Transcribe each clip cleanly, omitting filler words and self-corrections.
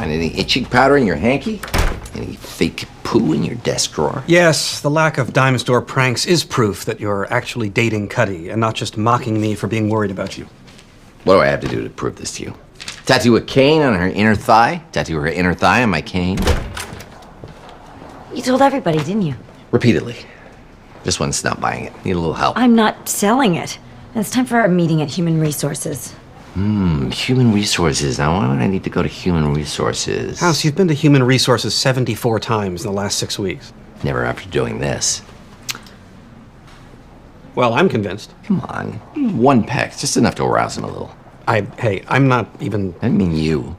Find any itching powder in your hanky? Any fake poo in your desk drawer? Yes, the lack of dime store pranks is proof that you're actually dating Cuddy and not just mocking me for being worried about you. What do I have to do to prove this to you? Tattoo a cane on her inner thigh? Tattoo her inner thigh on my cane? You told everybody, didn't you? Repeatedly. This one's not buying it. Need a little help. I'm not selling it. And it's time for our meeting at Human Resources. Human Resources. Now, why would I need to go to Human Resources? House, you've been to Human Resources 74 times in the last 6 weeks. Never after doing this. Well, I'm convinced. Come on. One peck. Just enough to arouse him a little. Hey, I'm not even... I mean you.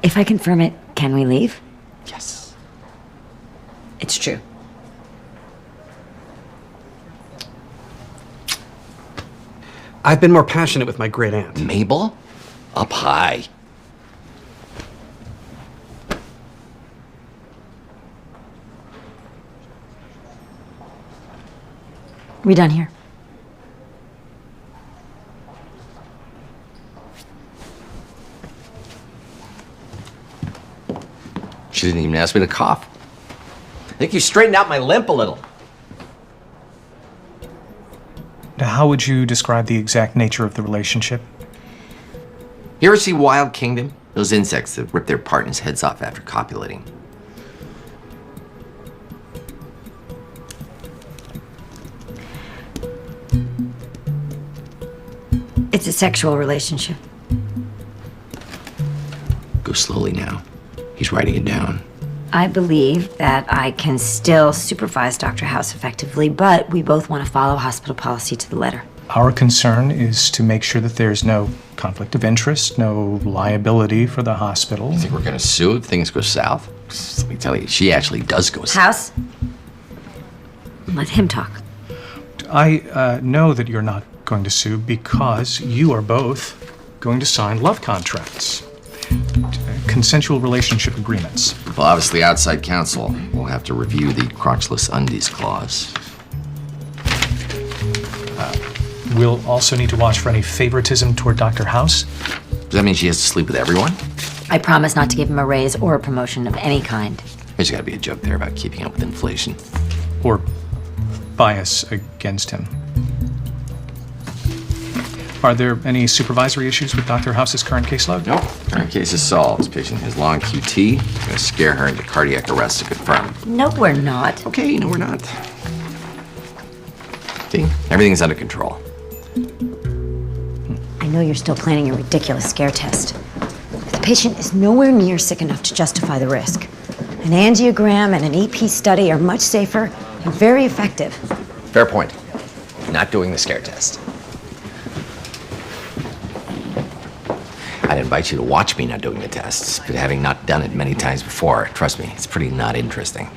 If I confirm it, can we leave? Yes. It's true. I've been more passionate with my great aunt. Mabel? Up high. We done here? She didn't even ask me to cough. I think you straightened out my limp a little. Now, how would you describe the exact nature of the relationship? You ever see Wild Kingdom? Those insects that rip their partners' heads off after copulating. It's a sexual relationship. Go slowly now. He's writing it down. I believe that I can still supervise Dr. House effectively, but we both want to follow hospital policy to the letter. Our concern is to make sure that there's no conflict of interest, no liability for the hospital. You think we're gonna sue if things go south? Let me tell you, she actually does go south. House? Let him talk. I know that you're not going to sue because you are both going to sign love contracts. Consensual relationship agreements. Well, obviously, outside counsel will have to review the crotchless undies clause. We'll also need to watch for any favoritism toward Dr. House. Does that mean she has to sleep with everyone? I promise not to give him a raise or a promotion of any kind. There's gotta be a joke there about keeping up with inflation. Or bias against him. Are there any supervisory issues with Dr. House's current caseload? Nope. Current case is solved. This patient has long QT. Gonna scare her into cardiac arrest to confirm. No, we're not. Okay, no, we're not. See, everything's under control. I know you're still planning your ridiculous scare test. The patient is nowhere near sick enough to justify the risk. An angiogram and an EP study are much safer and very effective. Fair point. Not doing the scare test. I'd invite you to watch me not doing the tests, but having not done it many times before, trust me, it's pretty not interesting.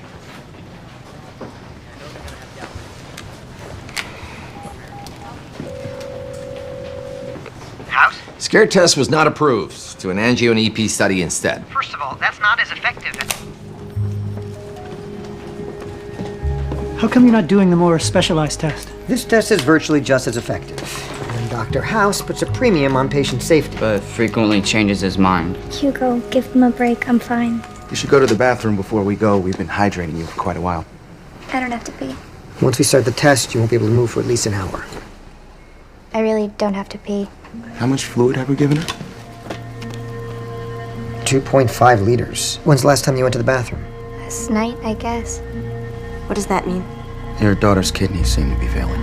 House? Scare test was not approved. To an angio and EP study instead. First of all, that's not as effective as... How come you're not doing the more specialized test? This test is virtually just as effective. And Dr. House puts a premium on patient safety. But frequently changes his mind. Hugo, give him a break. I'm fine. You should go to the bathroom before we go. We've been hydrating you for quite a while. I don't have to pee. Once we start the test, you won't be able to move for at least an hour. I really don't have to pee. How much fluid have we given her? 2.5 liters. When's the last time you went to the bathroom? Last night, I guess. What does that mean? Your daughter's kidneys seem to be failing.